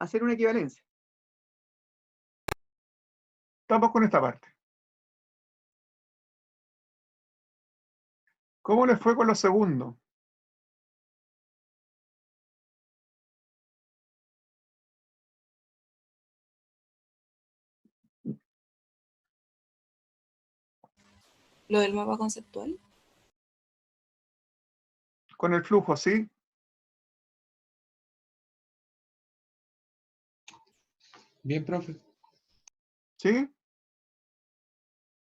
hacer una equivalencia. Estamos con esta parte. ¿Cómo les fue con los segundos? Lo del mapa conceptual. Con el flujo, ¿sí? Bien, profe. ¿Sí?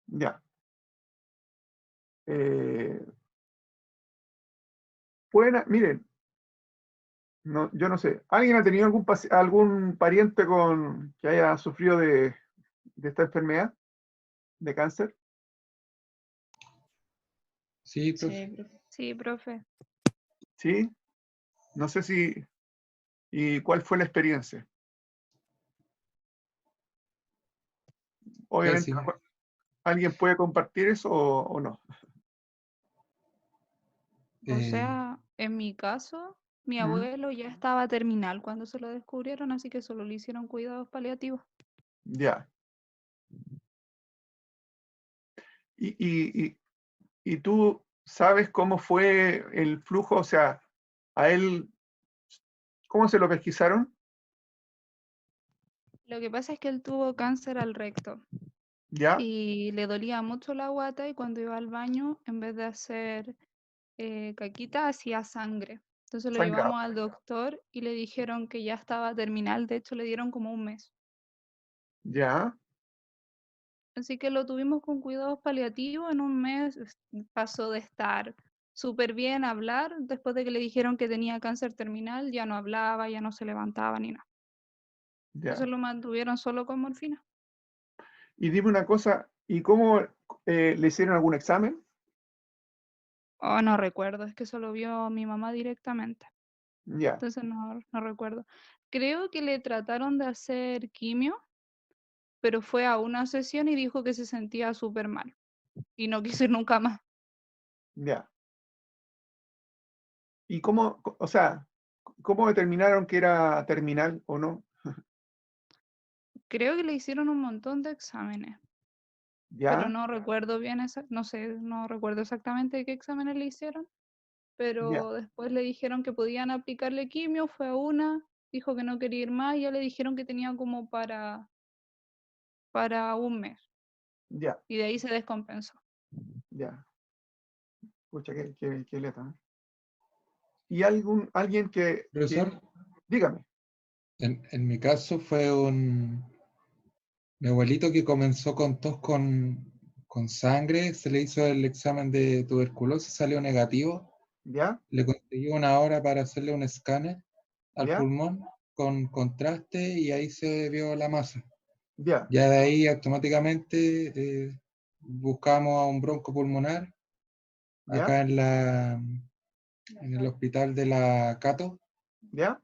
Ya. Miren, no, yo no sé. ¿Alguien ha tenido algún pariente que haya sufrido de esta enfermedad? ¿De cáncer? Sí, profe. Sí, profe. Sí, profe. ¿Sí? No sé si... ¿Y cuál fue la experiencia? Obviamente, Pésimo. ¿alguien puede compartir eso o no? O sea, en mi caso, mi abuelo ya estaba terminal cuando se lo descubrieron, así que solo le hicieron cuidados paliativos. Ya. ¿Y tú sabes cómo fue el flujo? O sea, a él, ¿cómo se lo pesquisaron? Lo que pasa es que él tuvo cáncer al recto ¿Ya? y le dolía mucho la guata y cuando iba al baño, en vez de hacer caquita, hacía sangre. Entonces lo Sangrado. llevamos al doctor y le dijeron que ya estaba terminal, de hecho le dieron como un mes. ¿Ya? Así que lo tuvimos con cuidados paliativos. En un mes pasó de estar súper bien a hablar. Después de que le dijeron que tenía cáncer terminal, ya no hablaba, ya no se levantaba ni nada. Entonces ¿Ya? lo mantuvieron solo con morfina. Y dime una cosa, ¿y cómo le hicieron algún examen? Oh, no recuerdo, es que eso lo vio mi mamá directamente. Ya, Entonces no recuerdo. Creo que le trataron de hacer quimio, pero fue a una sesión y dijo que se sentía súper mal. Y no quiso ir nunca más. ya. ¿Y cómo, o sea, cómo determinaron que era terminal o no? Creo que le hicieron un montón de exámenes, pero ¿Ya? no recuerdo bien, no sé, no recuerdo exactamente qué exámenes le hicieron, Ya, pero después le dijeron que podían aplicarle quimio, fue a una, dijo que no quería ir más y ya le dijeron que tenía como para un mes ya, y de ahí se descompensó. ya. Pucha, qué letra, ¿eh? ¿Y alguien Profesor, dígame, en mi caso fue mi abuelito que comenzó con tos con sangre, se le hizo el examen de tuberculosis, salió negativo, ¿ya? le conseguí una hora para hacerle un escáner al ¿Ya? pulmón con contraste y ahí se vio la masa. ¿Ya? Ya de ahí automáticamente buscamos a un broncopulmonar ¿Ya? acá en el hospital de la Cato ¿Ya?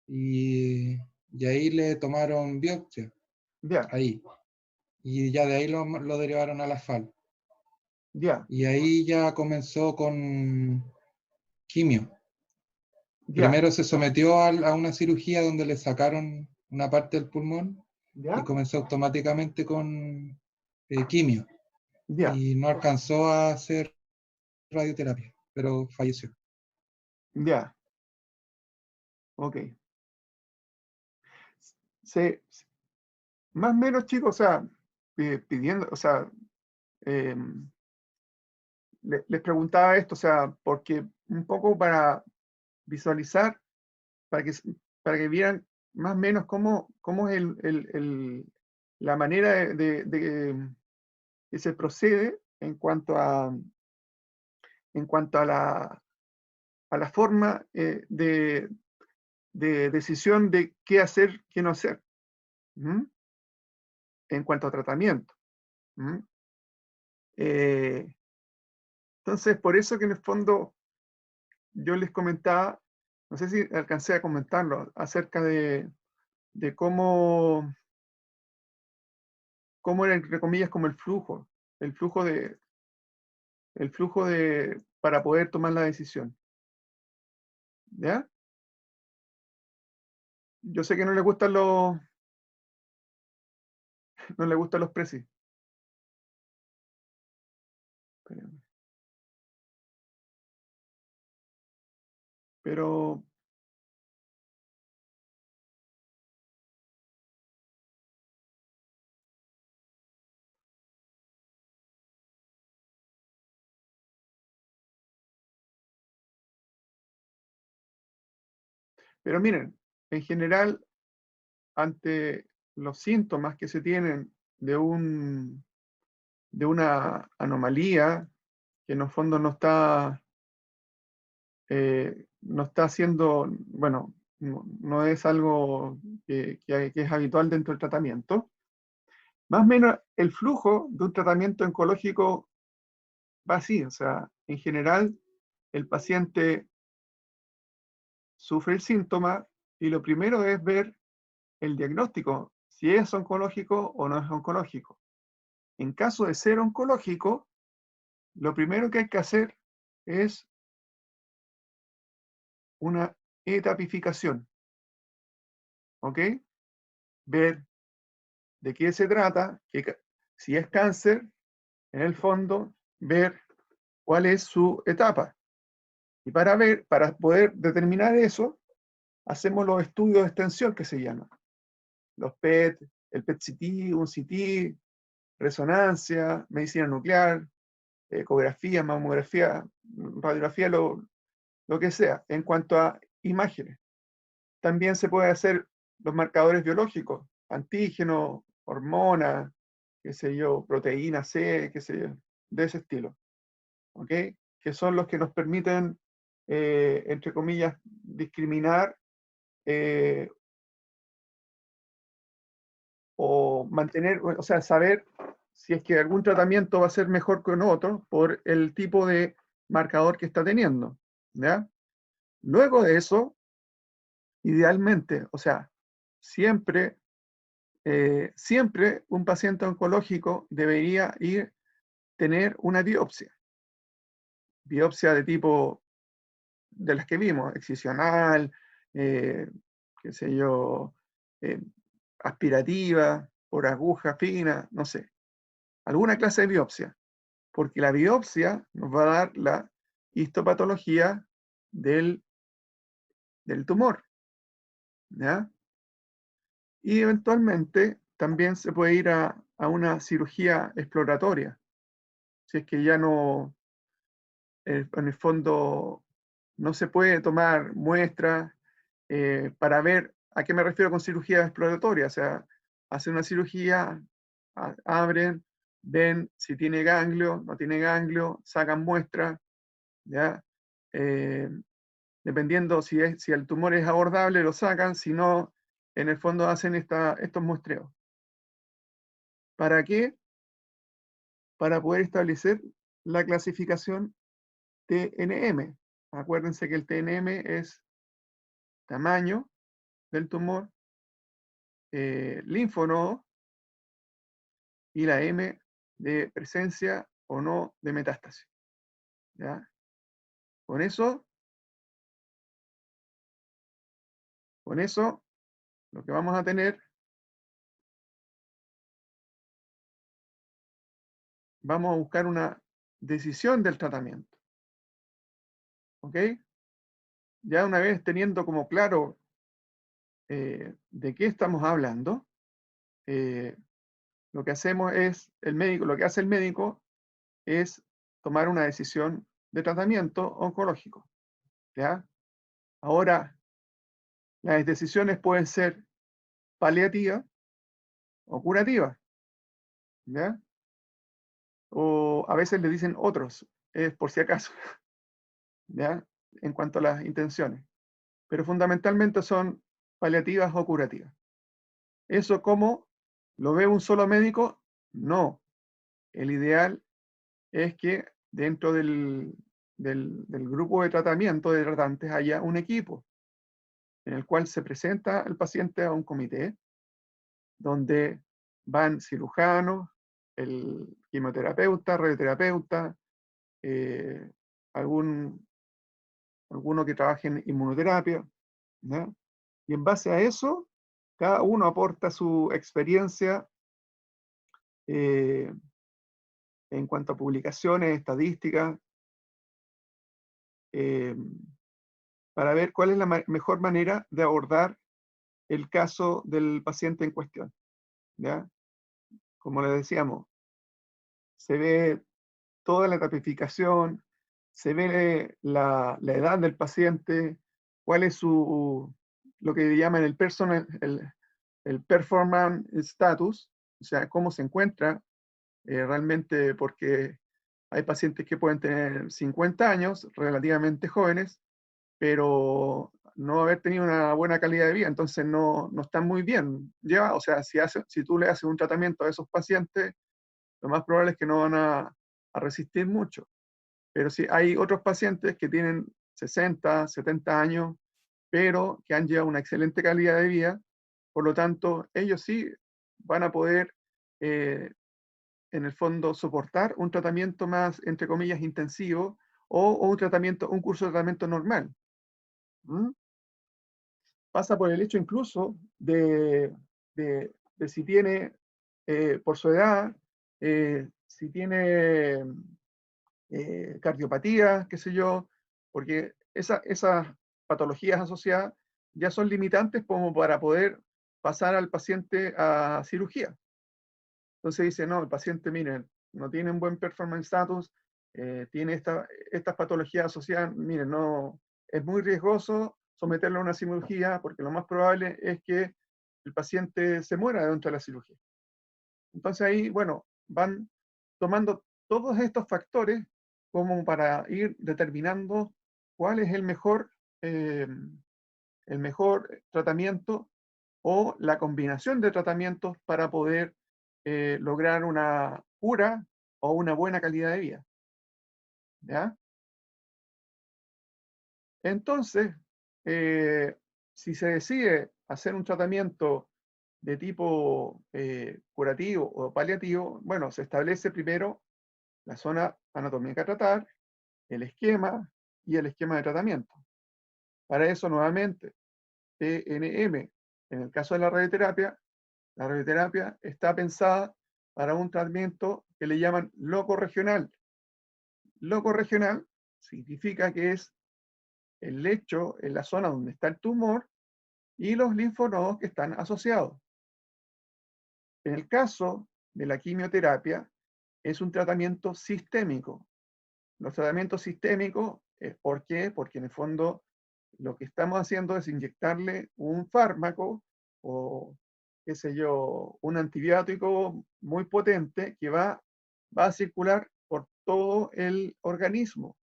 y ahí le tomaron biopsia, ¿Ya? ahí. Y ya de ahí lo derivaron a la FAL. ¿Ya? Y ahí ya comenzó con quimio. ¿Ya? Primero se sometió a una cirugía donde le sacaron una parte del pulmón y ¿Ya? comenzó automáticamente con quimio. ¿Ya? Y no alcanzó a hacer radioterapia, pero falleció. ¿Ya? Ok. Se, más o menos, chicos, o sea, pidiendo, o sea, em, les preguntaba esto, o sea, porque un poco para visualizar, para que, para que vieran más o menos cómo es la manera que se procede en cuanto a la forma de decisión de qué hacer, qué no hacer, ¿m? En cuanto a tratamiento. ¿M? Entonces, por eso que en el fondo yo les comentaba, no sé si alcancé a comentarlo, acerca de cómo era, entre comillas, como el flujo para poder tomar la decisión. ¿Ya? Yo sé que no le gustan los precios. Pero miren, en general, ante los síntomas que se tienen de una anomalía que en el fondo no está haciendo, bueno, no es algo que es habitual dentro del tratamiento, más o menos el flujo de un tratamiento oncológico va así, o sea, en general el paciente sufre el síntoma y lo primero es ver el diagnóstico, si es oncológico o no es oncológico. En caso de ser oncológico, lo primero que hay que hacer es una etapificación, ¿ok? Ver de qué se trata, si es cáncer, en el fondo, ver cuál es su etapa. Y para poder determinar eso, hacemos los estudios de extensión que se llaman. Los PET, el PET-CT, un CT, resonancia, medicina nuclear, ecografía, mamografía, radiografía, lo que sea, en cuanto a imágenes. También se puede hacer los marcadores biológicos, antígenos, hormonas, qué sé yo, proteína C, qué sé yo, de ese estilo, ¿ok? Que son los que nos permiten, entre comillas, discriminar o mantener, o sea, saber si es que algún tratamiento va a ser mejor que otro por el tipo de marcador que está teniendo, ¿ya? Luego de eso, idealmente, o sea, siempre un paciente oncológico debería tener una biopsia de tipo de las que vimos, excisional, qué sé yo, eh, aspirativa, por aguja fina, no sé, alguna clase de biopsia, porque la biopsia nos va a dar la histopatología del tumor, ¿ya? Y eventualmente también se puede ir a una cirugía exploratoria, si es que ya no, en el fondo, no se puede tomar muestras para ver a qué me refiero con cirugía exploratoria. O sea, hacen una cirugía, abren, ven si tiene ganglio, no tiene ganglio, sacan muestras, ¿ya? Eh, Dependiendo si el tumor es abordable, lo sacan, si no, en el fondo hacen estos muestreos. ¿Para qué? Para poder establecer la clasificación TNM. Acuérdense que el TNM es tamaño del tumor, linfonodo, y la M de presencia o no de metástasis, ¿ya? Con eso, lo que vamos a tener, vamos a buscar una decisión del tratamiento, ¿ok? Ya una vez teniendo como claro de qué estamos hablando, lo que hacemos es, lo que hace el médico es tomar una decisión de tratamiento oncológico, ¿ya? Ahora, las decisiones pueden ser paliativas o curativas, ¿ya? O a veces le dicen otros, es por si acaso, ¿ya? En cuanto a las intenciones. Pero fundamentalmente son paliativas o curativas. ¿Eso cómo lo ve un solo médico? No. El ideal es que dentro del grupo de tratamiento de tratantes haya un equipo en el cual se presenta el paciente a un comité donde van cirujanos, el quimioterapeuta, radioterapeuta, alguno que trabaje en inmunoterapia, ¿no? Y en base a eso, cada uno aporta su experiencia en cuanto a publicaciones, estadísticas, para ver cuál es la mejor manera de abordar el caso del paciente en cuestión, ¿ya? Como le decíamos, se ve toda la tipificación, se ve la edad del paciente, cuál es lo que llaman el performance status, o sea, cómo se encuentra realmente, porque hay pacientes que pueden tener 50 años, relativamente jóvenes, pero no haber tenido una buena calidad de vida, entonces no están muy bien. O sea, si tú le haces un tratamiento a esos pacientes, lo más probable es que no van a resistir mucho. Pero sí hay otros pacientes que tienen 60, 70 años, pero que han llevado una excelente calidad de vida, por lo tanto, ellos sí van a poder, en el fondo, soportar un tratamiento más, entre comillas, intensivo, o un curso de tratamiento normal. ¿Mm? Pasa por el hecho incluso de si tiene, por su edad, si tiene cardiopatía, qué sé yo, porque esas patologías asociadas ya son limitantes como para poder pasar al paciente a cirugía. Entonces dice, no, el paciente, miren, no tiene un buen performance status, tiene estas patologías asociadas, miren, no, es muy riesgoso someterlo a una cirugía porque lo más probable es que el paciente se muera dentro de la cirugía. Entonces ahí, bueno, van tomando todos estos factores como para ir determinando cuál es el mejor tratamiento o la combinación de tratamientos para poder lograr una cura o una buena calidad de vida. ¿Ya? Entonces, si se decide hacer un tratamiento de tipo curativo o paliativo, bueno, se establece primero la zona anatómica a tratar, el esquema y el esquema de tratamiento. Para eso, nuevamente, PNM, en el caso de la radioterapia está pensada para un tratamiento que le llaman locorregional. Locorregional significa que es el lecho en la zona donde está el tumor y los linfonodos que están asociados. En el caso de la quimioterapia, es un tratamiento sistémico. Los tratamientos sistémicos, ¿por qué? Porque en el fondo lo que estamos haciendo es inyectarle un fármaco o, qué sé yo, un antibiótico muy potente que va a circular por todo el organismo.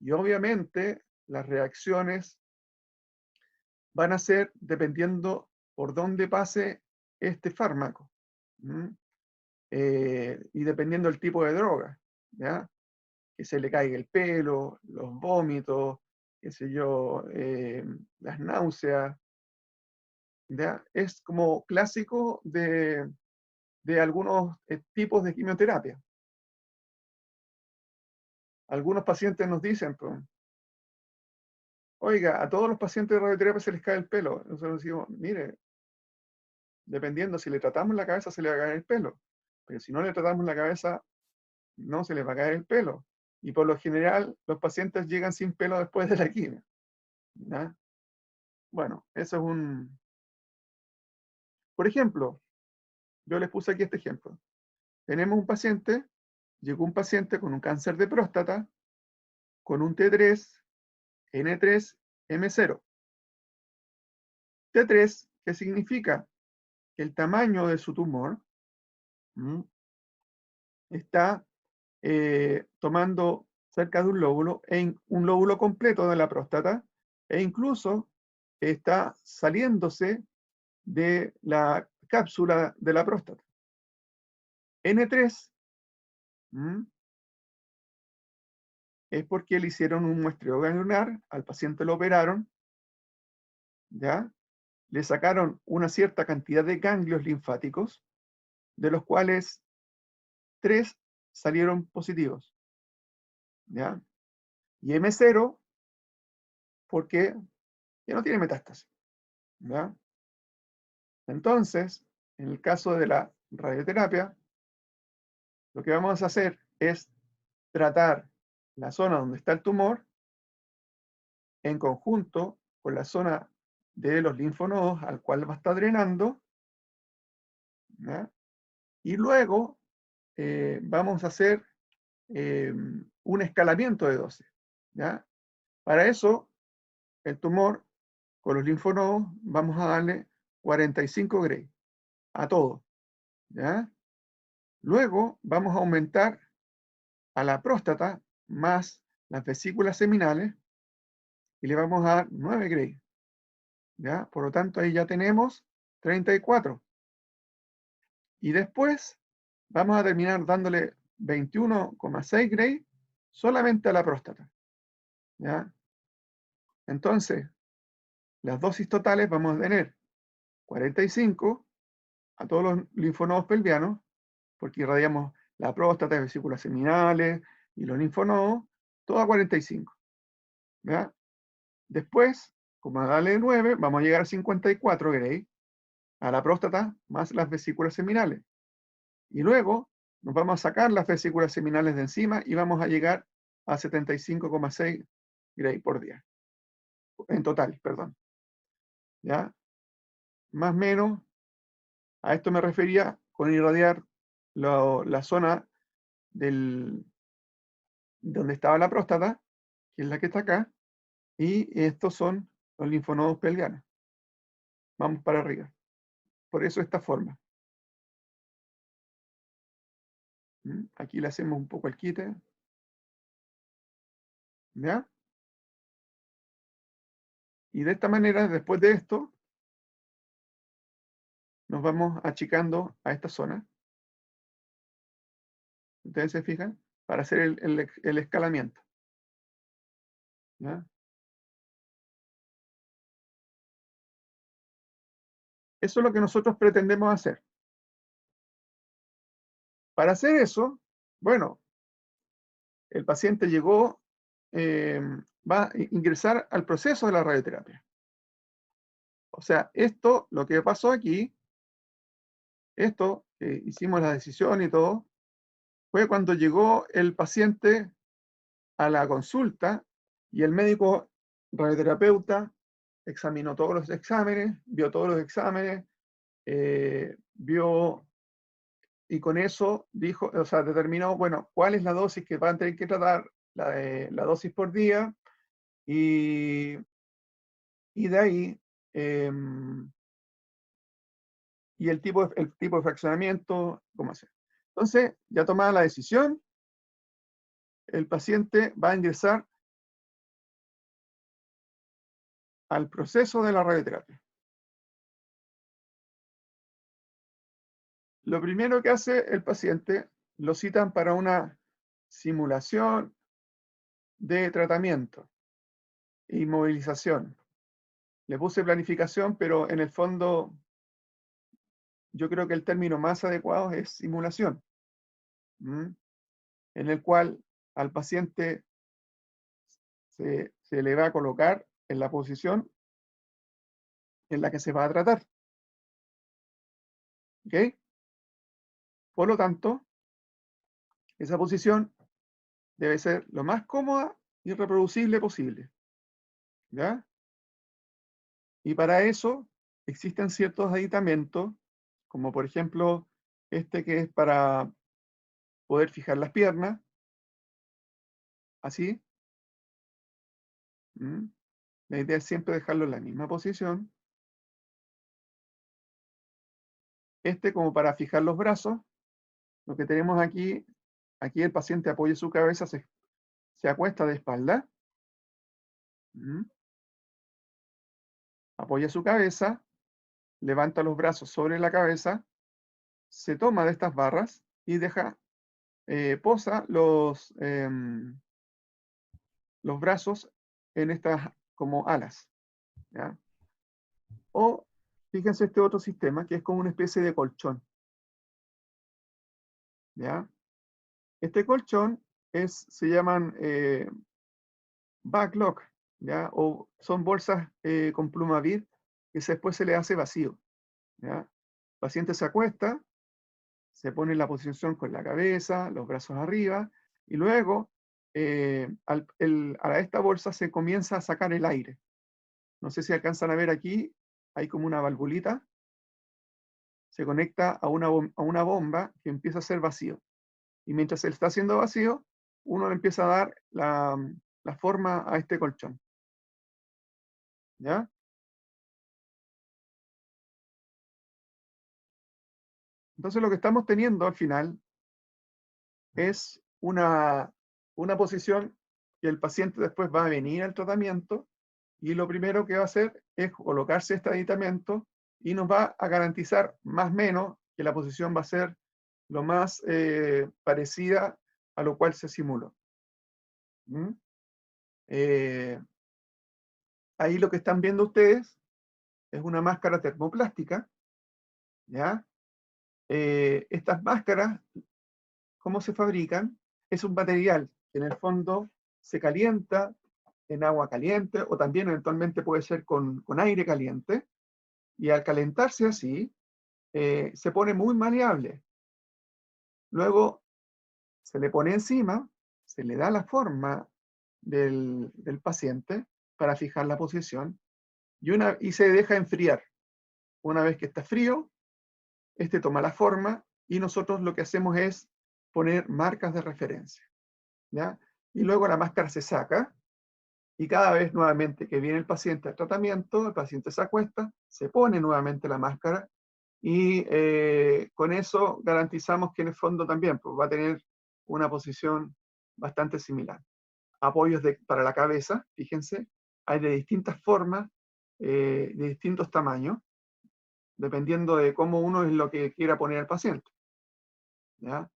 Y obviamente las reacciones van a ser dependiendo por dónde pase este fármaco. Y dependiendo del tipo de droga, ¿ya? Que se le caiga el pelo, los vómitos, qué sé yo, las náuseas, ¿ya? Es como clásico de algunos tipos de quimioterapia. Algunos pacientes nos dicen, pues, oiga, a todos los pacientes de radioterapia se les cae el pelo. Nosotros decimos, mire, dependiendo si le tratamos la cabeza se le va a caer el pelo, pero si no le tratamos la cabeza no se les va a caer el pelo. Y por lo general los pacientes llegan sin pelo después de la quimio, ¿ya? Bueno, eso es un... Por ejemplo, yo les puse aquí este ejemplo. Tenemos un paciente, llegó un paciente con un cáncer de próstata, con un T3, N3, M0. T3, ¿qué significa? Que el tamaño de su tumor está tomando cerca de un lóbulo, un lóbulo completo de la próstata, e incluso está saliéndose de la cápsula de la próstata. N3 es porque le hicieron un muestreo ganglionar, al paciente lo operaron, ¿ya? Le sacaron una cierta cantidad de ganglios linfáticos, de los cuales 3 salieron positivos, ¿ya? Y M0 porque ya no tiene metástasis, ¿ya? Entonces, en el caso de la radioterapia, lo que vamos a hacer es tratar la zona donde está el tumor en conjunto con la zona de los linfonodos al cual va a estar drenando, ¿ya? Y luego vamos a hacer un escalamiento de dosis, ¿ya? Para eso, el tumor con los linfonodos vamos a darle 45 Gray a todo, ¿ya? Luego vamos a aumentar a la próstata más las vesículas seminales y le vamos a dar 9 Gray, ¿ya? Por lo tanto, ahí ya tenemos 34. Y después vamos a terminar dándole 21,6 Gray solamente a la próstata, ¿ya? Entonces, las dosis totales vamos a tener 45 a todos los linfonodos pelvianos, porque irradiamos la próstata, vesículas seminales y los linfonodos, todo a 45, ¿ya? Después, como a darle 9, vamos a llegar a 54 Gray a la próstata más las vesículas seminales. Y luego nos vamos a sacar las vesículas seminales de encima y vamos a llegar a 75,6 Gray por día. En total, perdón. ¿Ya? Más o menos, a esto me refería con irradiar la zona donde estaba la próstata, que es la que está acá, y estos son los linfonodos pelvianos. Vamos para arriba. Por eso esta forma. Aquí le hacemos un poco el quite. ¿Ya? Y de esta manera, después de esto, nos vamos achicando a esta zona. Ustedes se fijan, para hacer el escalamiento. ¿Ya? Eso es lo que nosotros pretendemos hacer. Para hacer eso, bueno, el paciente llegó, va a ingresar al proceso de la radioterapia. O sea, esto, lo que pasó aquí, esto, hicimos la decisión y todo, fue cuando llegó el paciente a la consulta y el médico radioterapeuta examinó todos los exámenes, vio todos los exámenes, vio y con eso dijo, o sea, determinó, bueno, cuál es la dosis que van a tener que tratar, la dosis por día, y de ahí, y el tipo de fraccionamiento, cómo hacer. Entonces, ya tomada la decisión, el paciente va a ingresar al proceso de la radioterapia. Lo primero que hace el paciente, lo citan para una simulación de tratamiento y movilización. Le puse planificación, pero en el fondo yo creo que el término más adecuado es simulación, en el cual al paciente se le va a colocar en la posición en la que se va a tratar. ¿Ok? Por lo tanto, esa posición debe ser lo más cómoda y reproducible posible. ¿Ya? Y para eso existen ciertos aditamentos, como por ejemplo este que es para poder fijar las piernas, así. La idea es siempre dejarlo en la misma posición. Este como para fijar los brazos. Lo que tenemos aquí el paciente apoya su cabeza, se acuesta de espalda. Apoya su cabeza, levanta los brazos sobre la cabeza, se toma de estas barras y deja, posa los brazos en estas como alas. ¿Ya? O fíjense este otro sistema que es como una especie de colchón. ¿Ya? Este colchón se llaman backlock, ¿ya? O son bolsas con pluma vid que después se le hace vacío. ¿Ya? El paciente se acuesta, se pone en la posición con la cabeza, los brazos arriba, y luego a esta bolsa se comienza a sacar el aire. No sé si alcanzan a ver aquí, hay como una valvulita, se conecta a una bomba que empieza a hacer vacío. Y mientras se está haciendo vacío, uno le empieza a dar la forma a este colchón. ¿Ya? Entonces lo que estamos teniendo al final es una posición que el paciente después va a venir al tratamiento y lo primero que va a hacer es colocarse este aditamento y nos va a garantizar más o menos que la posición va a ser lo más parecida a lo cual se simuló. ¿Mm? Ahí lo que están viendo ustedes es una máscara termoplástica, ¿ya? Estas máscaras, ¿cómo se fabrican? Es un material que en el fondo se calienta en agua caliente o también eventualmente puede ser con aire caliente, y al calentarse así, se pone muy maleable. Luego se le pone encima, se le da la forma del paciente para fijar la posición y se deja enfriar. Una vez que está frío, este toma la forma y nosotros lo que hacemos es poner marcas de referencia, ¿ya? Y luego la máscara se saca y cada vez nuevamente que viene el paciente al tratamiento, el paciente se acuesta, se pone nuevamente la máscara y con eso garantizamos que en el fondo también pues, va a tener una posición bastante similar. Apoyos para la cabeza, fíjense, hay de distintas formas, de distintos tamaños, dependiendo de cómo uno es lo que quiera poner al paciente. ¿Ya?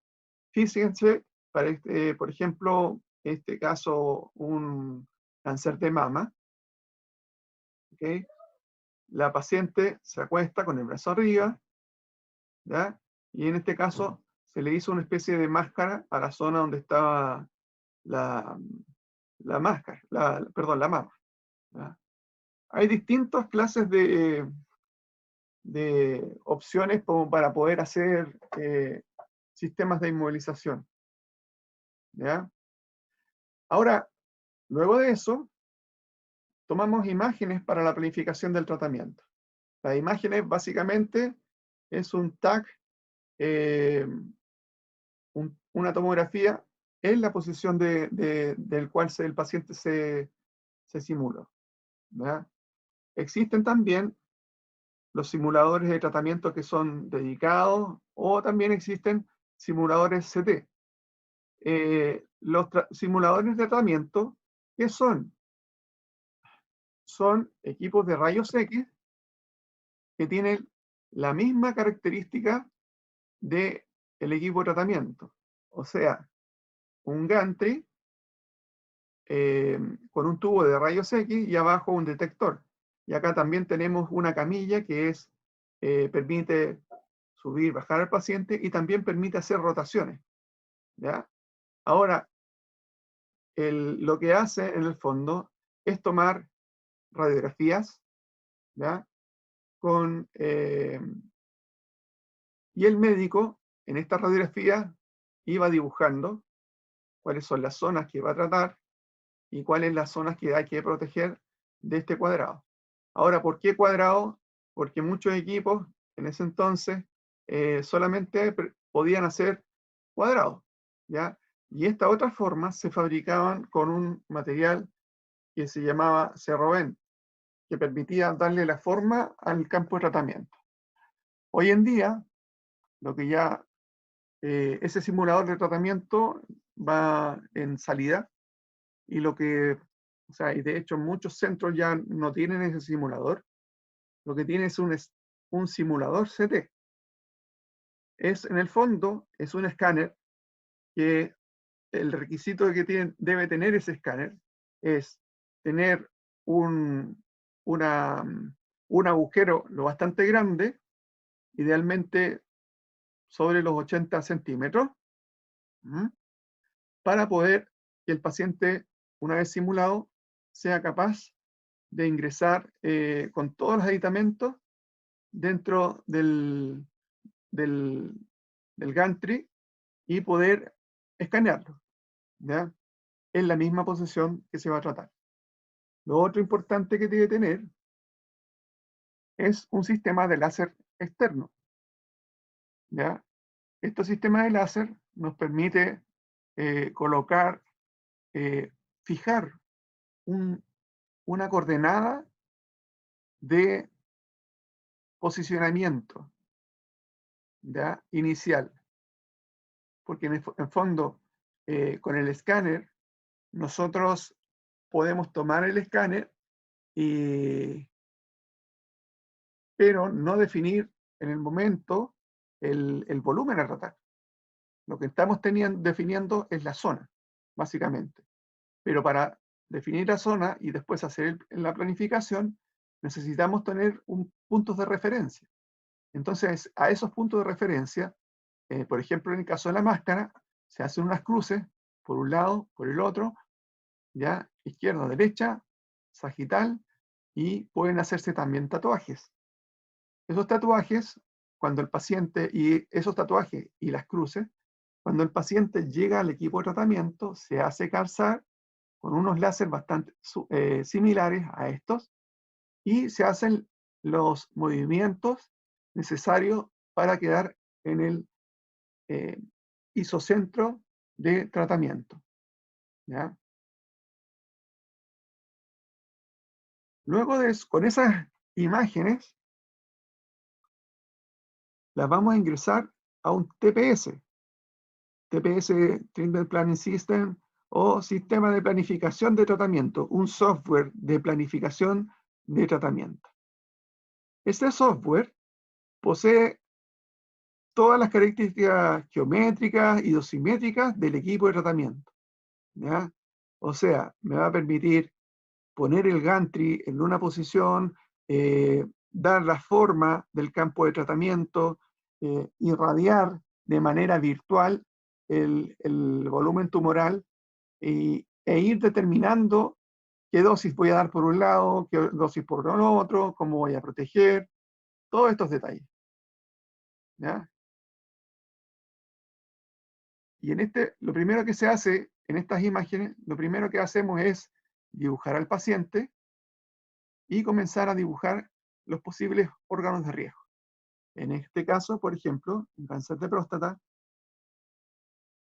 Fíjense, por ejemplo, este caso, un cáncer de mama. ¿Okay? La paciente se acuesta con el brazo arriba, ¿ya? Y en este caso se le hizo una especie de máscara a la zona donde estaba la máscara, perdón, la mama. ¿Ya? Hay distintas clases de opciones como para poder hacer sistemas de inmovilización. ¿Ya? Ahora, luego de eso, tomamos imágenes para la planificación del tratamiento. Las imágenes básicamente es un TAC, una tomografía en la posición del cual el paciente se simuló. ¿Ya? Existen también los simuladores de tratamiento que son dedicados o también existen simuladores CT. Los simuladores de tratamiento, ¿qué son? Son equipos de rayos X que tienen la misma característica del equipo de tratamiento. O sea, un gantry con un tubo de rayos X y abajo un detector. Y acá también tenemos una camilla que permite subir, bajar al paciente y también permite hacer rotaciones. ¿Ya? Ahora, lo que hace en el fondo es tomar radiografías, ¿ya? Y el médico en esta radiografía iba dibujando cuáles son las zonas que va a tratar y cuáles las zonas que hay que proteger de este cuadrado. Ahora, ¿por qué cuadrado? Porque muchos equipos en ese entonces solamente podían hacer cuadrados, ¿ya? Y estas otras formas se fabricaban con un material que se llamaba Cerrovent, que permitía darle la forma al campo de tratamiento. Hoy en día, lo que ya ese simulador de tratamiento va en salida y o sea, y de hecho muchos centros ya no tienen ese simulador, lo que tiene es un simulador CT. En el fondo, es un escáner que el requisito que debe tener ese escáner es tener un agujero lo bastante grande, idealmente sobre los 80 centímetros, para poder que el paciente, una vez simulado, sea capaz de ingresar con todos los aditamentos dentro del gantry y poder escanearlo, ¿ya? En la misma posición que se va a tratar. Lo otro importante que debe tener es un sistema de láser externo, ¿ya? Este sistema de láser nos permite colocar, fijar una coordenada de posicionamiento, ¿ya? Inicial. Porque en fondo, con el escáner, nosotros podemos tomar el escáner, pero no definir en el momento el volumen a tratar. Lo que estamos definiendo es la zona, básicamente. Pero para definir la zona y después hacer la planificación, necesitamos tener puntos de referencia. Entonces, a esos puntos de referencia, por ejemplo, en el caso de la máscara, se hacen unas cruces, por un lado, por el otro, ya, izquierda, derecha, sagital, y pueden hacerse también tatuajes. Esos tatuajes, cuando el paciente, y esos tatuajes y las cruces, cuando el paciente llega al equipo de tratamiento, se hace calzar con unos láser bastante similares a estos, y se hacen los movimientos necesarios para quedar en el isocentro de tratamiento, ¿ya? Luego de eso, con esas imágenes, las vamos a ingresar a un TPS, Treatment Planning System, o Sistema de Planificación de Tratamiento, un software de planificación de tratamiento. Este software posee todas las características geométricas y dosimétricas del equipo de tratamiento, ¿ya? O sea, me va a permitir poner el gantry en una posición, dar la forma del campo de tratamiento, irradiar de manera virtual el volumen tumoral e ir determinando qué dosis voy a dar por un lado, qué dosis por el otro, cómo voy a proteger, todos estos detalles, ¿ya? Y lo primero que se hace en estas imágenes, lo primero que hacemos es dibujar al paciente y comenzar a dibujar los posibles órganos de riesgo. En este caso, por ejemplo, en cáncer de próstata,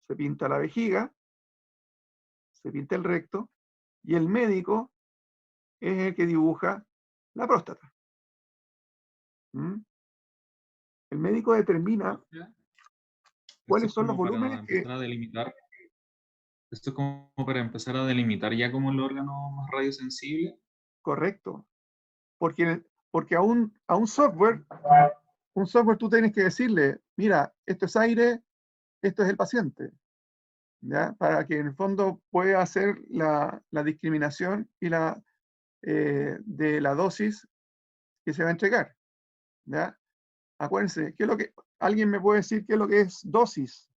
se pinta la vejiga, se pinta el recto, y el médico es el que dibuja la próstata. ¿Mm? El médico determina cuáles son los volúmenes que... Esto es como para empezar a delimitar ya como el órgano más radiosensible. Correcto. Porque a un software tú tienes que decirle, mira, esto es aire, esto es el paciente, ¿ya? Para que en el fondo pueda hacer la discriminación y de la dosis que se va a entregar, ¿ya? Acuérdense, ¿qué es lo que alguien me puede decir qué es lo que es dosis?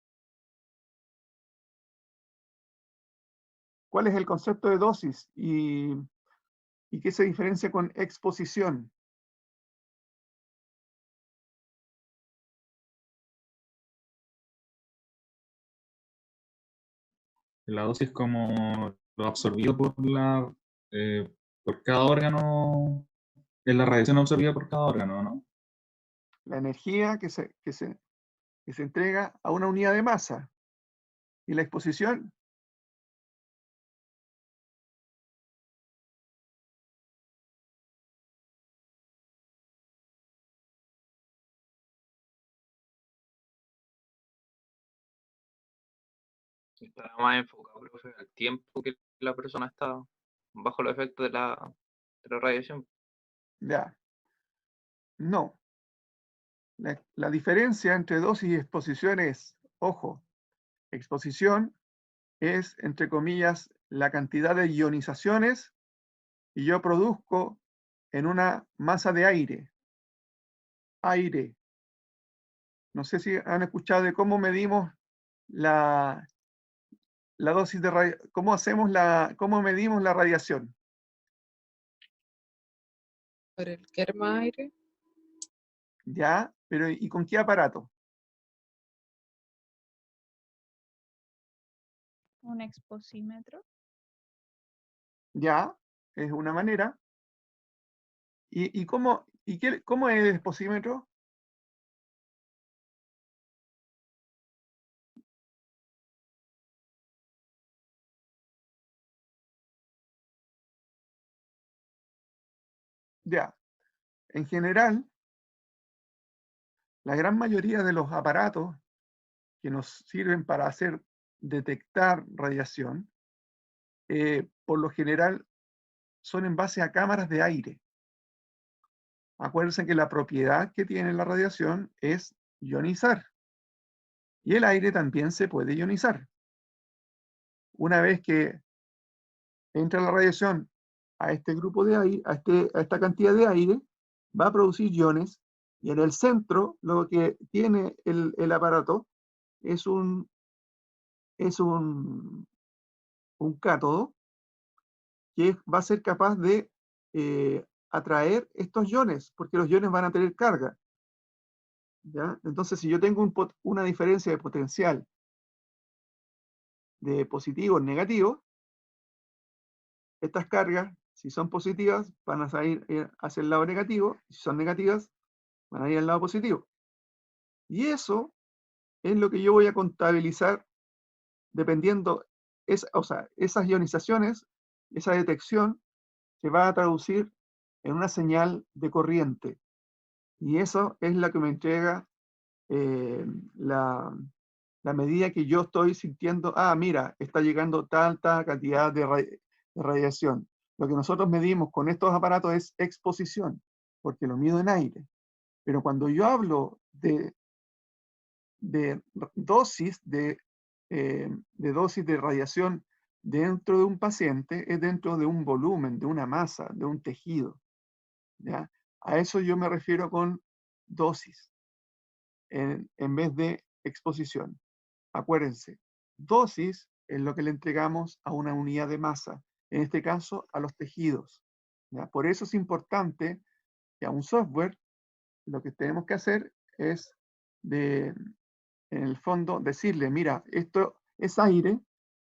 ¿Cuál es el concepto de dosis? ¿Y qué se diferencia con exposición? La dosis como lo absorbido por cada órgano, es la radiación absorbida por cada órgano, ¿no? La energía que se entrega a una unidad de masa. Y la exposición, Está más enfocado, profe, al tiempo que la persona está bajo los efectos de la radiación. ya. No. La diferencia entre dosis y exposición es, ojo, exposición es, entre comillas, la cantidad de ionizaciones que yo produzco en una masa de aire. Aire. No sé si han escuchado de cómo medimos la dosis de radiación, cómo medimos la radiación. Por el kerma aire. ¿Ya? Pero ¿y con qué aparato? Un exposímetro. ¿Ya? Es una manera. ¿Y cómo es el exposímetro? Ya. En general, la gran mayoría de los aparatos que nos sirven para detectar radiación, por lo general son en base a cámaras de aire. Acuérdense que la propiedad que tiene la radiación es ionizar. Y el aire también se puede ionizar. Una vez que entra la radiación a este grupo de aire, a esta cantidad de aire, va a producir iones, y en el centro lo que tiene el aparato es un cátodo que va a ser capaz de atraer estos iones, porque los iones van a tener carga. ¿Ya? Entonces, si yo tengo una diferencia de potencial de positivo en negativo, estas cargas, si son positivas, van a salir hacia el lado negativo, y si son negativas, van a ir al lado positivo. Y eso es lo que yo voy a contabilizar dependiendo, o sea, esas ionizaciones, esa detección, se va a traducir en una señal de corriente. Y eso es la que me entrega la medida que yo estoy sintiendo, mira, está llegando tanta cantidad de radiación. Lo que nosotros medimos con estos aparatos es exposición, porque lo mido en aire. Pero cuando yo hablo de dosis de radiación dentro de un paciente, es dentro de un volumen, de una masa, de un tejido. ¿Ya? A eso yo me refiero con dosis, en vez de exposición. Acuérdense, dosis es lo que le entregamos a una unidad de masa, en este caso a los tejidos. ¿Ya? Por eso es importante que a un software lo que tenemos que hacer es, en el fondo, decirle, mira, esto es aire,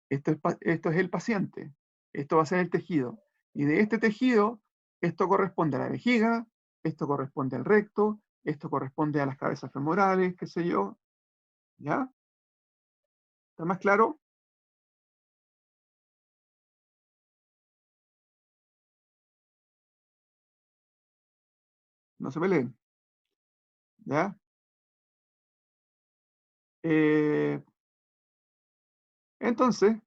esto es el paciente, esto va a ser el tejido. Y de este tejido, esto corresponde a la vejiga, esto corresponde al recto, esto corresponde a las cabezas femorales, qué sé yo. ¿Ya? ¿Está más claro? No se peleen. ¿Ya? Entonces,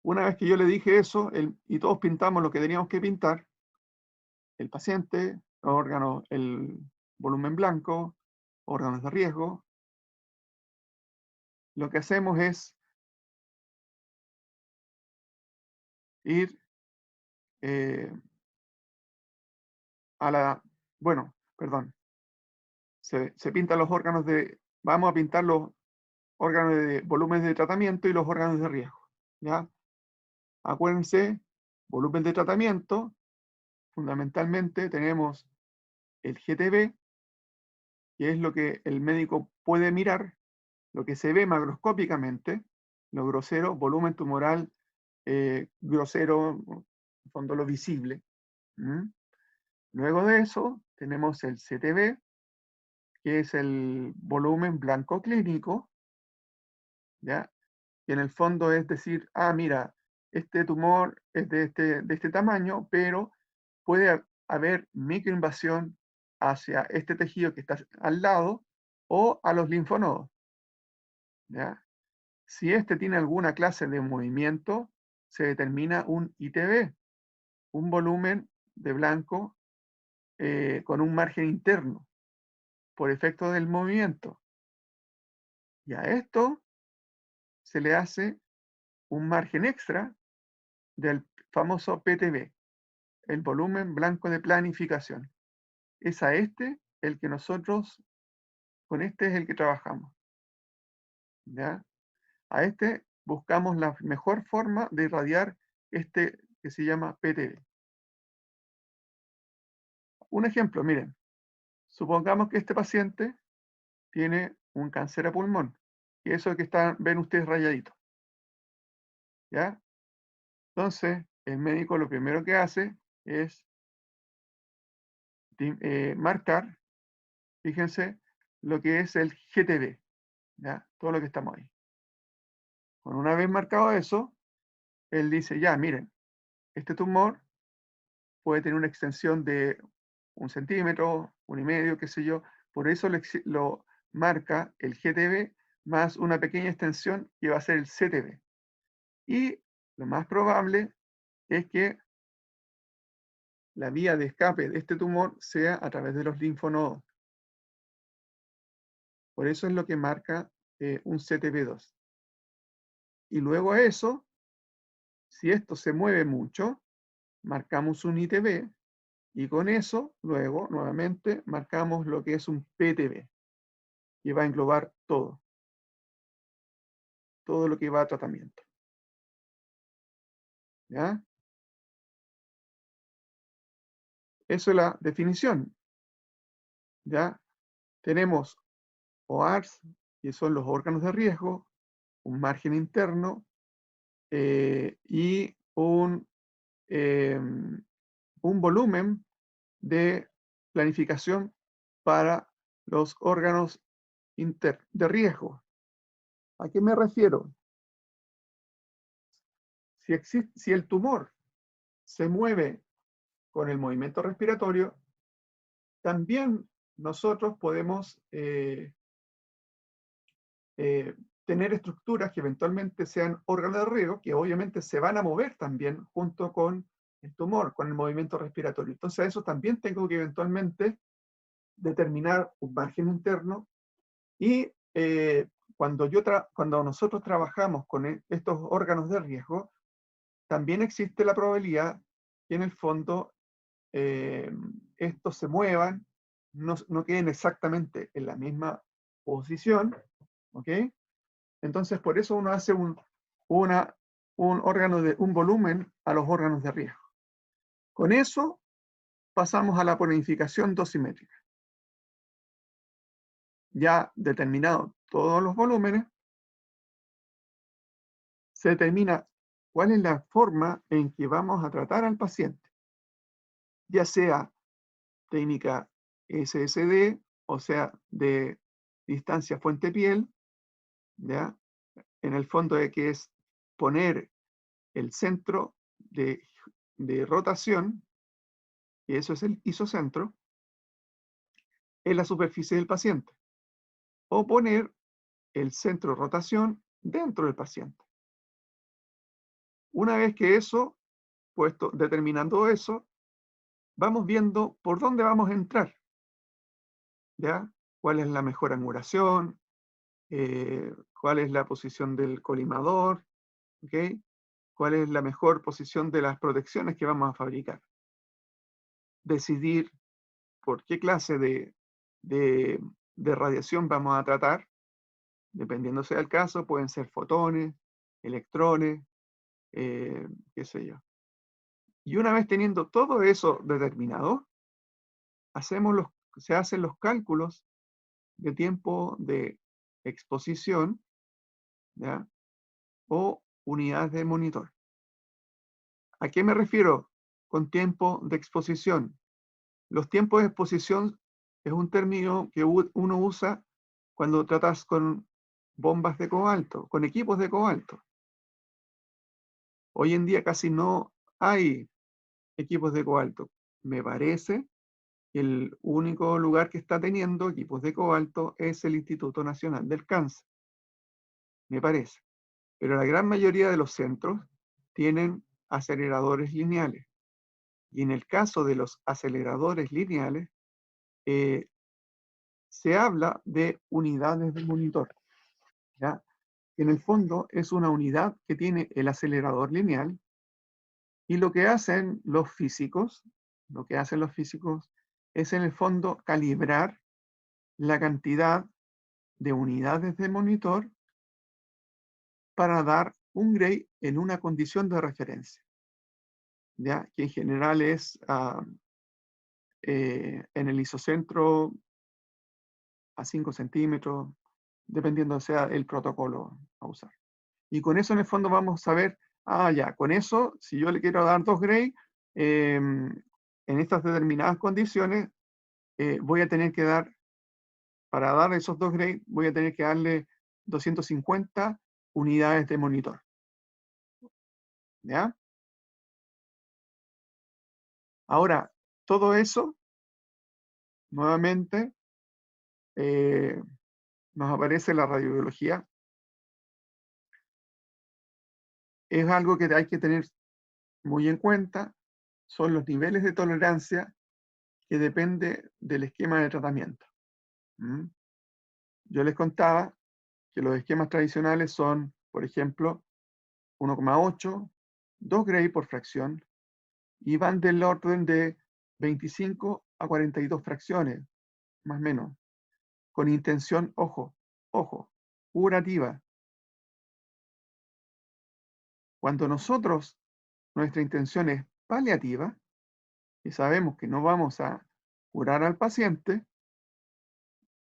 una vez que yo le dije eso, y todos pintamos lo que teníamos que pintar, el paciente, los órganos, el volumen blanco, órganos de riesgo, lo que hacemos es ir bueno, perdón, se pintan los órganos vamos a pintar los órganos de volúmenes de tratamiento y los órganos de riesgo. ¿Ya? Acuérdense, volumen de tratamiento, fundamentalmente tenemos el GTB, que es lo que el médico puede mirar, lo que se ve macroscópicamente, lo grosero, volumen tumoral grosero, en fondo lo visible. Luego de eso tenemos el CTB, que es el volumen blanco clínico, ¿ya? Que en el fondo es decir, mira, este tumor es de este tamaño, pero puede haber microinvasión hacia este tejido que está al lado o a los linfonodos. ¿Ya? Si este tiene alguna clase de movimiento, se determina un ITB, un volumen de blanco con un margen interno, por efecto del movimiento. Y a esto se le hace un margen extra del famoso PTB, el volumen blanco de planificación. Es a este el que nosotros, con este es el que trabajamos. ¿Ya? A este buscamos la mejor forma de irradiar este que se llama PTB. un ejemplo, miren. Supongamos que este paciente tiene un cáncer a pulmón. Y eso que ven ustedes rayadito. ¿Ya? Entonces, el médico lo primero que hace es marcar, fíjense, lo que es el GTB. ¿Ya? Todo lo que estamos ahí. Bueno, una vez marcado eso, él dice, ya, miren, este tumor puede tener una extensión de 1 centímetro, 1,5, qué sé yo. Por eso lo marca el GTB más una pequeña extensión que va a ser el CTB. Y lo más probable es que la vía de escape de este tumor sea a través de los linfonodos. Por eso es lo que marca un CTB2. Y luego a eso, si esto se mueve mucho, marcamos un ITB y con eso, luego, nuevamente, marcamos lo que es un PTB, que va a englobar todo lo que va a tratamiento. ¿Ya? Eso es la definición. ¿Ya? Tenemos OARS, que son los órganos de riesgo, un margen interno y un volumen de planificación para los órganos de riesgo. ¿A qué me refiero? Si el tumor se mueve con el movimiento respiratorio, también nosotros podemos tener estructuras que eventualmente sean órganos de riesgo, que obviamente se van a mover también junto con el tumor, con el movimiento respiratorio. Entonces, a eso también tengo que eventualmente determinar un margen interno y cuando nosotros trabajamos con estos órganos de riesgo, también existe la probabilidad que en el fondo estos se muevan, no queden exactamente en la misma posición, ¿ok? Entonces, por eso uno hace un volumen a los órganos de riesgo. Con eso pasamos a la planificación dosimétrica. Ya determinado todos los volúmenes, se determina cuál es la forma en que vamos a tratar al paciente, ya sea técnica SSD, o sea, de distancia fuente-piel, ¿ya? En el fondo de que es poner el centro de rotación, y eso es el isocentro, en la superficie del paciente, o poner el centro de rotación dentro del paciente. Una vez que eso, determinando eso, vamos viendo por dónde vamos a entrar, ¿ya? ¿Cuál es la mejor angulación? ¿Cuál es la posición del colimador? ¿Okay? ¿Cuál es la mejor posición de las protecciones que vamos a fabricar? Decidir por qué clase de radiación vamos a tratar, dependiendo sea el caso, pueden ser fotones, electrones, qué sé yo. Y una vez teniendo todo eso determinado, se hacen los cálculos de tiempo de exposición, ¿ya? O unidades de monitor. ¿A qué me refiero con tiempo de exposición? Los tiempos de exposición es un término que uno usa cuando tratas con bombas de cobalto, con equipos de cobalto. Hoy en día casi no hay equipos de cobalto. Me parece que el único lugar que está teniendo equipos de cobalto es el Instituto Nacional del Cáncer. Me parece. Pero la gran mayoría de los centros tienen aceleradores lineales. Y en el caso de los aceleradores lineales, se habla de unidades de monitor, ¿ya? En el fondo es una unidad que tiene el acelerador lineal y lo que hacen los físicos es en el fondo calibrar la cantidad de unidades de monitor para dar un gray en una condición de referencia, ¿ya? Que en general es en el isocentro a 5 centímetros, dependiendo sea el protocolo a usar. Y con eso en el fondo vamos a ver, ya, con eso, si yo le quiero dar 2 Gray, en estas determinadas condiciones, voy a tener que dar, para dar esos 2 Gray, voy a tener que darle 250 unidades de monitor. ¿Ya? Ahora, todo eso, nuevamente, nos aparece la radiobiología. Es algo que hay que tener muy en cuenta, son los niveles de tolerancia que depende del esquema de tratamiento. Yo les contaba que los esquemas tradicionales son, por ejemplo, 1,8, 2 Gray por fracción, y van del orden de 25 a 42 fracciones, más o menos, con intención, ojo, curativa. Cuando nuestra intención es paliativa, y sabemos que no vamos a curar al paciente,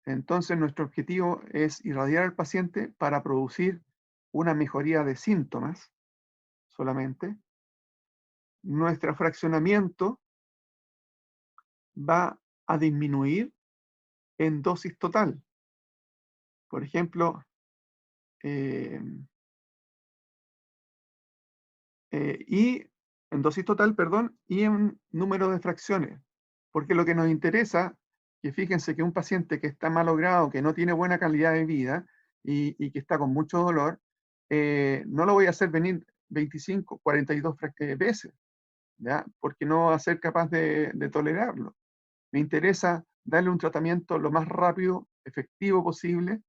entonces nuestro objetivo es irradiar al paciente para producir una mejoría de síntomas solamente. Nuestro fraccionamiento va a disminuir en dosis total. Por ejemplo, y en dosis total, perdón, y en número de fracciones. Porque lo que nos interesa, que fíjense que un paciente que está malogrado, que no tiene buena calidad de vida y que está con mucho dolor, no lo voy a hacer venir 25, 42 veces, ¿ya? Porque no va a ser capaz de tolerarlo. Me interesa darle un tratamiento lo más rápido, efectivo posible,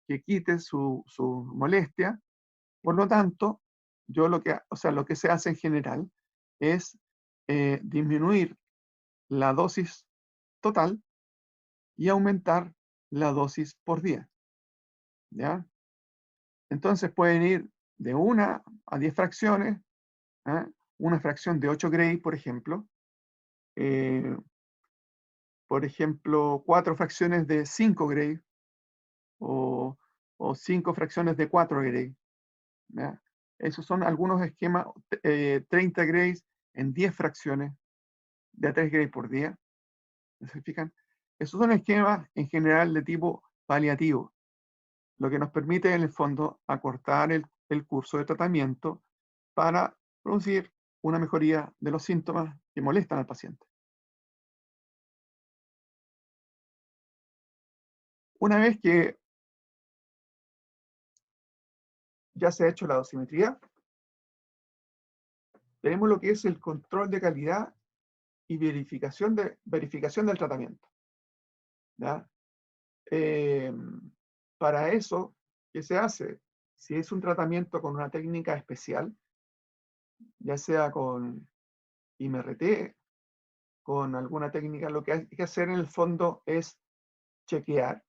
que quite su molestia. Por lo tanto, lo que se hace en general es disminuir la dosis total y aumentar la dosis por día. ¿Ya? Entonces pueden ir de 1 a 10 fracciones, una fracción de 8 Gray, por ejemplo. Por ejemplo, 4 fracciones de 5 Gray o 5 fracciones de 4 Gray. ¿Ya? Esos son algunos esquemas, 30 Grays en 10 fracciones de a 3 Gray por día. ¿Se fijan? Esos son esquemas en general de tipo paliativo, lo que nos permite en el fondo acortar el curso de tratamiento para producir una mejoría de los síntomas que molestan al paciente. Una vez que ya se ha hecho la dosimetría, tenemos lo que es el control de calidad y verificación del tratamiento. ¿Ya? Para eso, ¿qué se hace? Si es un tratamiento con una técnica especial, ya sea con IMRT, con alguna técnica, lo que hay que hacer en el fondo es chequear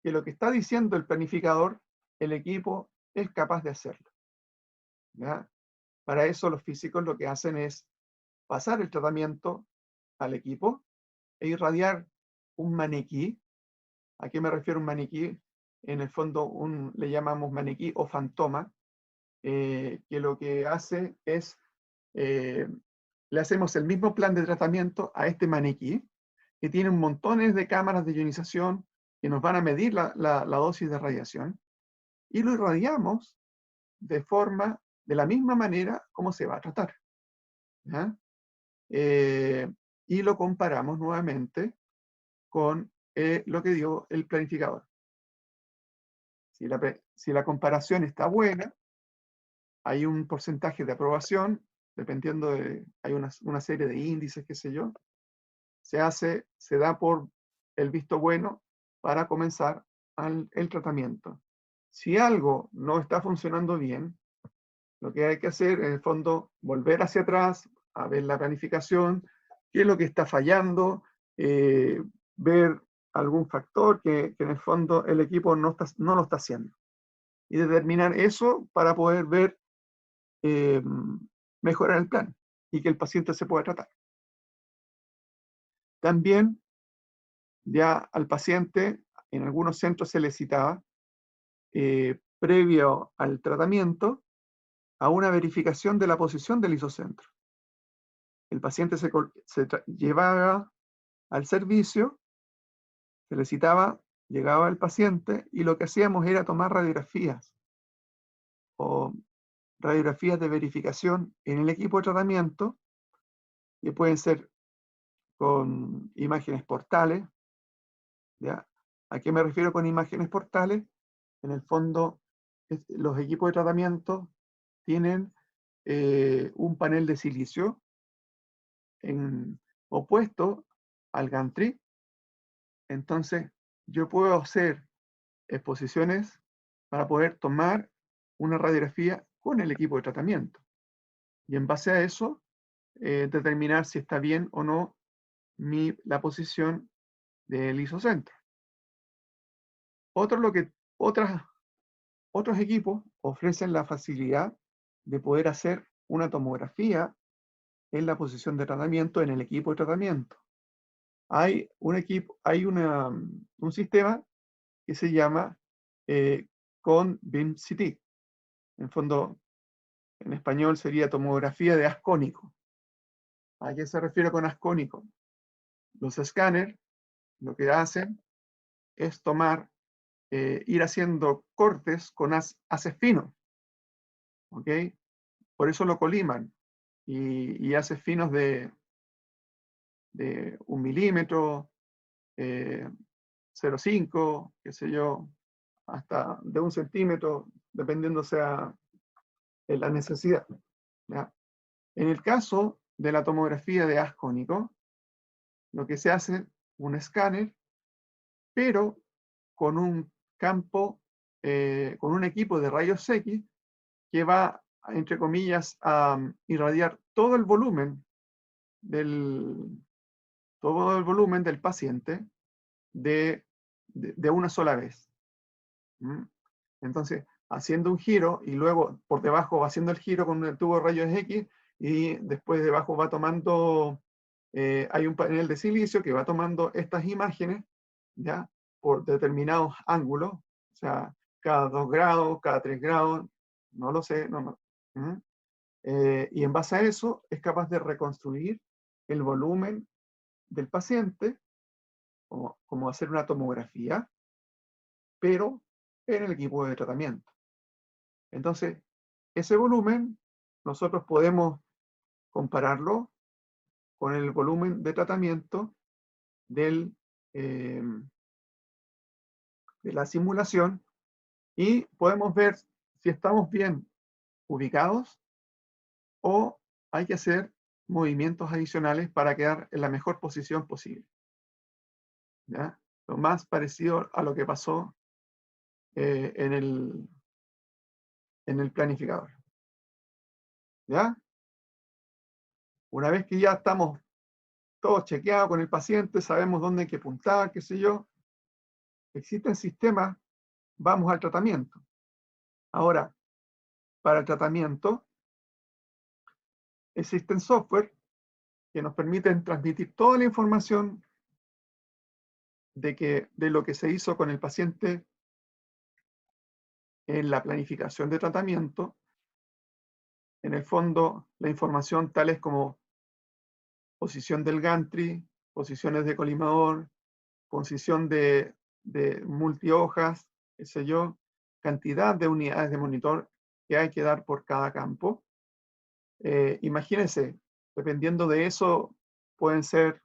que lo que está diciendo el planificador, el equipo es capaz de hacerlo. ¿Ya? Para eso los físicos lo que hacen es pasar el tratamiento al equipo e irradiar un maniquí. ¿A qué me refiero un maniquí? En el fondo le llamamos maniquí o fantoma, que lo que hace es, le hacemos el mismo plan de tratamiento a este maniquí, que tiene montones de cámaras de ionización que nos van a medir la dosis de radiación, y lo irradiamos de la misma manera como se va a tratar. ¿Ya? Y lo comparamos nuevamente con lo que dio el planificador. Si la comparación está buena, hay un porcentaje de aprobación, dependiendo hay una serie de índices, qué sé yo, se da por el visto bueno para comenzar el tratamiento. Si algo no está funcionando bien, lo que hay que hacer, en el fondo, volver hacia atrás, a ver la planificación, qué es lo que está fallando, ver algún factor que en el fondo el equipo no lo está haciendo. Y determinar eso para poder ver, mejorar el plan y que el paciente se pueda tratar. También ya al paciente, en algunos centros se le citaba, previo al tratamiento, a una verificación de la posición del isocentro. El paciente se llevaba al servicio, se le citaba, llegaba el paciente y lo que hacíamos era tomar radiografías o radiografías de verificación en el equipo de tratamiento, que pueden ser con imágenes portales. ¿Ya? ¿A qué me refiero con imágenes portales? En el fondo, los equipos de tratamiento tienen un panel de silicio opuesto al gantry. Entonces, yo puedo hacer exposiciones para poder tomar una radiografía con el equipo de tratamiento. Y en base a eso, determinar si está bien o no la posición del isocentro. Otros equipos ofrecen la facilidad de poder hacer una tomografía en la posición de tratamiento en el equipo de tratamiento. Hay un sistema que se llama Con-Beam-CT. En fondo, en español sería tomografía de haz cónico. ¿A qué se refiere con haz cónico? Los escáneres lo que hacen es ir haciendo cortes con haces finos. ¿Ok? Por eso lo coliman. Y haces finos de 1 milímetro, 0,5, qué sé yo, hasta de 1 centímetro, dependiendo sea la necesidad. ¿Ya? En el caso de la tomografía de haz cónico, lo que se hace es un escáner, pero con un campo, con un equipo de rayos X que va, entre comillas, a irradiar todo el volumen del paciente de una sola vez. ¿Mm? Entonces, haciendo un giro y luego por debajo va haciendo el giro con el tubo de rayos X y después debajo va tomando, hay un panel de silicio que va tomando estas imágenes, ¿ya? Por determinados ángulos, o sea, cada 2 grados, cada 3 grados, no lo sé, ¿Mm? Y en base a eso es capaz de reconstruir el volumen del paciente, como hacer una tomografía, pero en el equipo de tratamiento. Entonces, ese volumen nosotros podemos compararlo con el volumen de tratamiento de la simulación y podemos ver si estamos bien ubicados o hay que hacer movimientos adicionales para quedar en la mejor posición posible. ¿Ya? Lo más parecido a lo que pasó en el planificador. ¿Ya? Una vez que ya estamos todos chequeados con el paciente, sabemos dónde hay que apuntar, qué sé yo, existen sistemas, vamos al tratamiento. Ahora, para el tratamiento, existen software que nos permiten transmitir toda la información de lo que se hizo con el paciente en la planificación de tratamiento. En el fondo, la información tales como posición del gantry, posiciones de colimador, posición de multihojas, qué sé yo, cantidad de unidades de monitor que hay que dar por cada campo. Imagínense, dependiendo de eso, pueden ser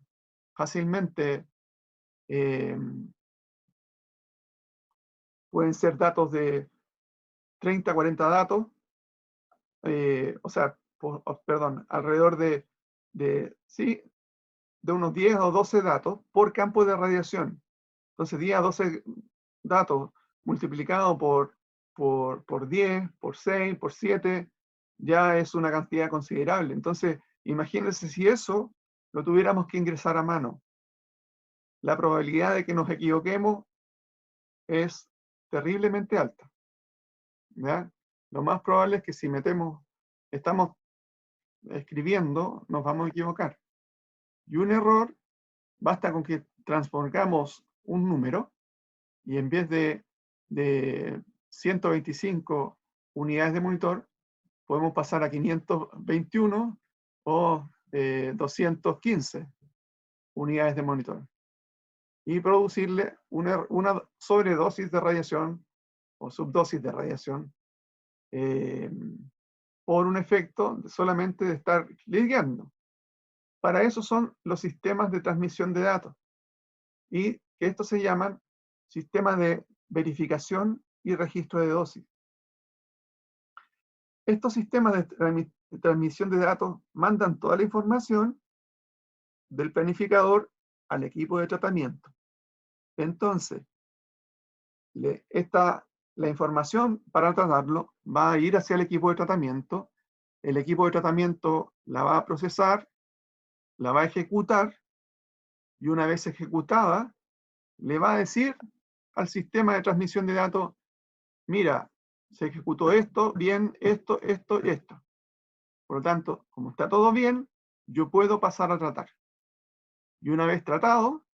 fácilmente, pueden ser datos de 30, 40 datos, o sea, perdón, alrededor sí, de unos 10 o 12 datos por campo de radiación. Entonces 10 a 12 datos multiplicado por 10, por 6, por 7, ya es una cantidad considerable. Entonces, imagínense si eso lo tuviéramos que ingresar a mano. La probabilidad de que nos equivoquemos es terriblemente alta. ¿Ya? Lo más probable es que si estamos escribiendo, nos vamos a equivocar. Y un error basta con que transpongamos un número y en vez de 125 unidades de monitor, podemos pasar a 521 o 215 unidades de monitor y producirle una sobredosis de radiación o subdosis de radiación por un efecto solamente de estar lidiando. Para eso son los sistemas de transmisión de datos y que estos se llaman sistemas de verificación y registro de dosis. Estos sistemas de transmisión de datos mandan toda la información del planificador al equipo de tratamiento. Entonces, la información para tratarlo va a ir hacia el equipo de tratamiento. El equipo de tratamiento la va a procesar, la va a ejecutar, y una vez ejecutada, le va a decir al sistema de transmisión de datos, mira, se ejecutó esto, bien, esto, esto y esto. Por lo tanto, como está todo bien, yo puedo pasar a tratar. Y una vez tratado,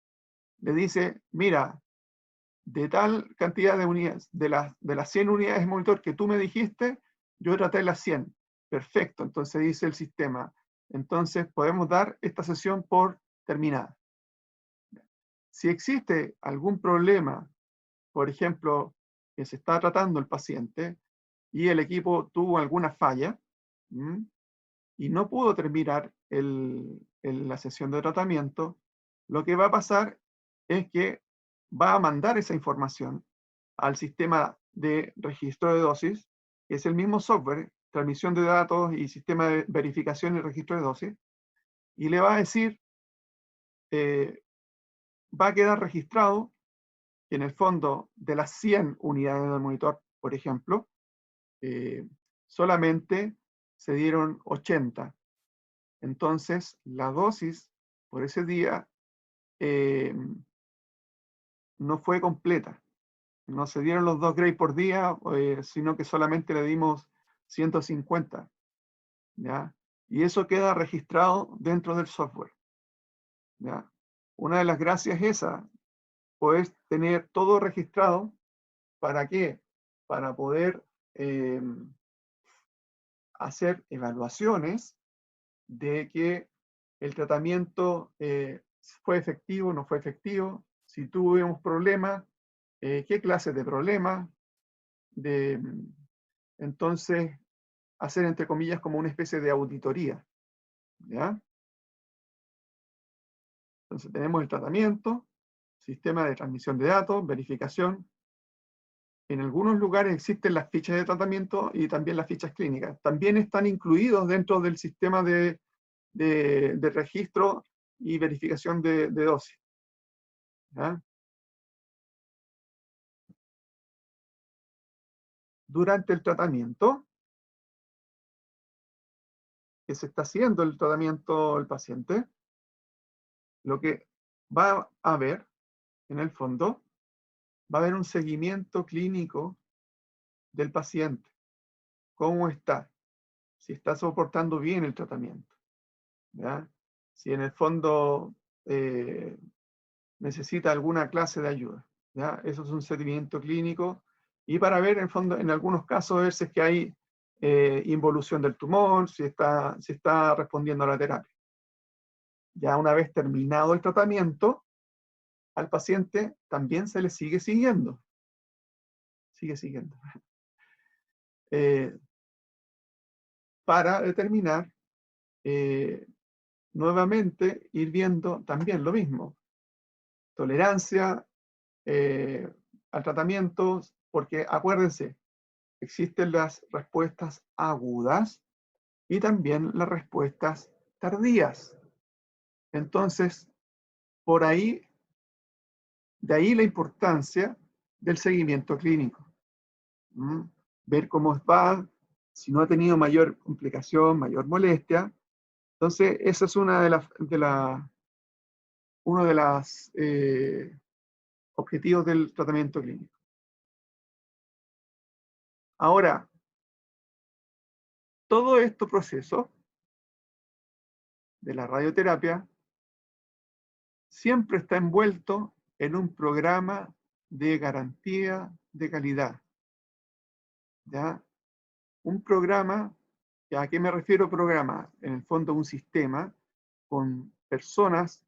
le dice, mira, de tal cantidad de unidades, de las 100 unidades de monitor que tú me dijiste, yo traté las 100. Perfecto, entonces dice el sistema. Entonces podemos dar esta sesión por terminada. Si existe algún problema, por ejemplo, que se está tratando el paciente y el equipo tuvo alguna falla y no pudo terminar la sesión de tratamiento, lo que va a pasar es que va a mandar esa información al sistema de registro de dosis, que es el mismo software, transmisión de datos y sistema de verificación y registro de dosis, y le va a decir, va a quedar registrado que en el fondo de las 100 unidades del monitor, por ejemplo, solamente se dieron 80. Entonces, la dosis por ese día no fue completa. No se dieron los 2 Gray por día, sino que solamente le dimos 150. ¿Ya? Y eso queda registrado dentro del software. ¿Ya? Una de las gracias es esa, puedes tener todo registrado. ¿Para qué? Para poder hacer evaluaciones de que el tratamiento fue efectivo, no fue efectivo, si tuvimos problemas, qué clase de problemas, entonces hacer entre comillas como una especie de auditoría. ¿Ya? Entonces tenemos el tratamiento, sistema de transmisión de datos, verificación. En algunos lugares existen las fichas de tratamiento y también las fichas clínicas. También están incluidos dentro del sistema de registro y verificación de dosis. ¿Ya? Durante el tratamiento, que se está haciendo el tratamiento del paciente, lo que va a haber, en el fondo, va a haber un seguimiento clínico del paciente. ¿Cómo está? Si está soportando bien el tratamiento. ¿Ya? Si en el fondo necesita alguna clase de ayuda. ¿Ya? Eso es un seguimiento clínico. Y para ver, en el fondo, en algunos casos, ver si es que hay involución del tumor, si está respondiendo a la terapia. Ya una vez terminado el tratamiento, al paciente también se le sigue siguiendo. Sigue siguiendo. Para determinar, nuevamente, ir viendo también lo mismo. Tolerancia al tratamiento, porque acuérdense, existen las respuestas agudas y también las respuestas tardías. Entonces, por ahí, de ahí la importancia del seguimiento clínico. Ver cómo va, si no ha tenido mayor complicación, mayor molestia. Entonces, esa es uno de los objetivos del tratamiento clínico. Ahora, todo este proceso de la radioterapia siempre está envuelto en un programa de garantía de calidad. ¿Ya? Un programa, ¿a qué me refiero programa? En el fondo un sistema con personas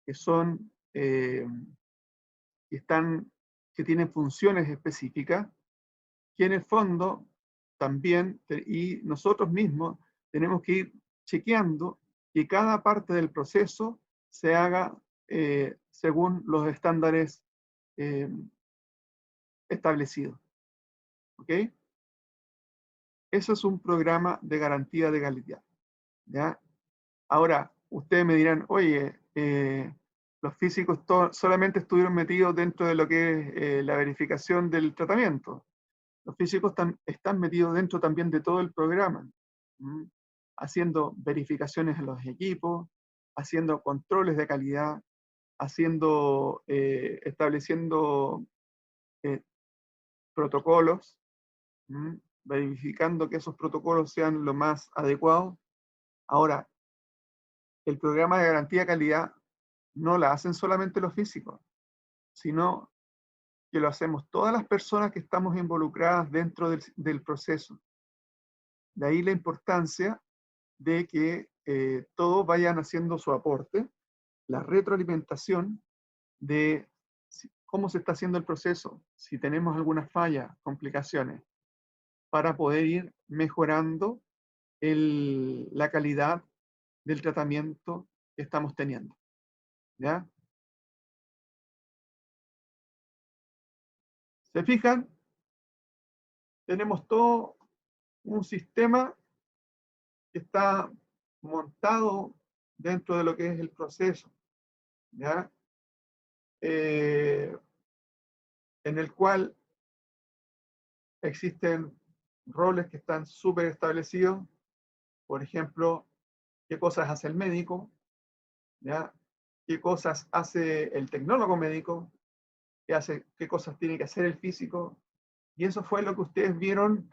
que son, que tienen funciones específicas, que en el fondo también, y nosotros mismos tenemos que ir chequeando que cada parte del proceso se haga según los estándares establecidos. ¿Ok? Eso es un programa de garantía de calidad. ¿Ya? Ahora, ustedes me dirán, oye, los físicos solamente estuvieron metidos dentro de lo que es la verificación del tratamiento. Los físicos están metidos dentro también de todo el programa, haciendo verificaciones en los equipos, haciendo controles de calidad, estableciendo protocolos, verificando que esos protocolos sean lo más adecuados. Ahora, el programa de garantía de calidad no la hacen solamente los físicos, sino que lo hacemos todas las personas que estamos involucradas dentro del proceso. De ahí la importancia de que todos vayan haciendo su aporte, la retroalimentación de cómo se está haciendo el proceso, si tenemos alguna falla, complicaciones, para poder ir mejorando la calidad del tratamiento que estamos teniendo. ¿Ya? ¿Se fijan? Tenemos todo un sistema que está montado dentro de lo que es el proceso, ¿ya? En el cual existen roles que están súper establecidos. Por ejemplo, qué cosas hace el médico, ¿ya? Qué cosas hace el tecnólogo médico, qué cosas tiene que hacer el físico. Y eso fue lo que ustedes vieron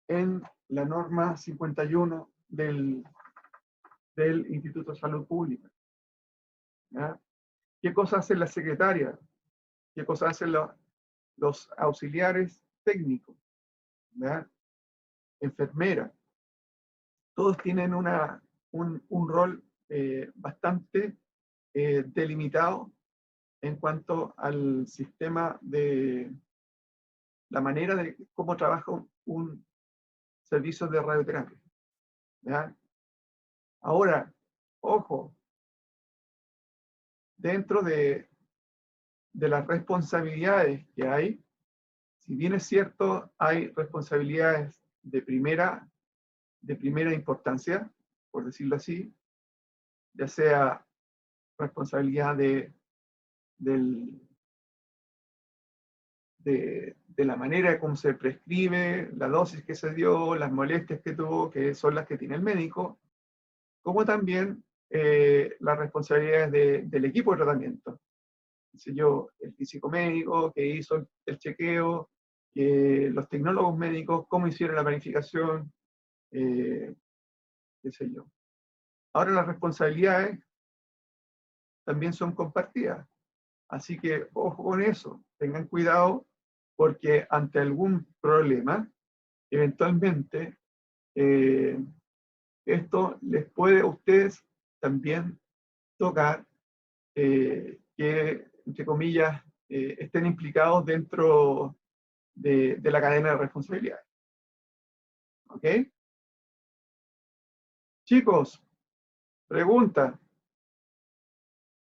en la norma 51 del Instituto de Salud Pública. ¿Ya? ¿Qué cosas hace la secretaria? ¿Qué cosas hacen los auxiliares técnicos? ¿Ya? Enfermera. Todos tienen un rol bastante delimitado en cuanto al sistema de la manera de cómo trabaja un servicio de radioterapia. ¿Ya? Ahora, ojo, dentro de las responsabilidades que hay, si bien es cierto, hay responsabilidades de primera importancia, por decirlo así, ya sea responsabilidad de la manera como se prescribe, la dosis que se dio, las molestias que tuvo, que son las que tiene el médico, como también las responsabilidades del equipo de tratamiento. El físico médico que hizo el chequeo, los tecnólogos médicos, cómo hicieron la planificación, qué sé yo. Ahora las responsabilidades también son compartidas. Así que ojo con eso, tengan cuidado porque ante algún problema, eventualmente, esto les puede a ustedes también tocar que, entre comillas, estén implicados dentro de la cadena de responsabilidad. ¿Ok? Chicos, pregunta.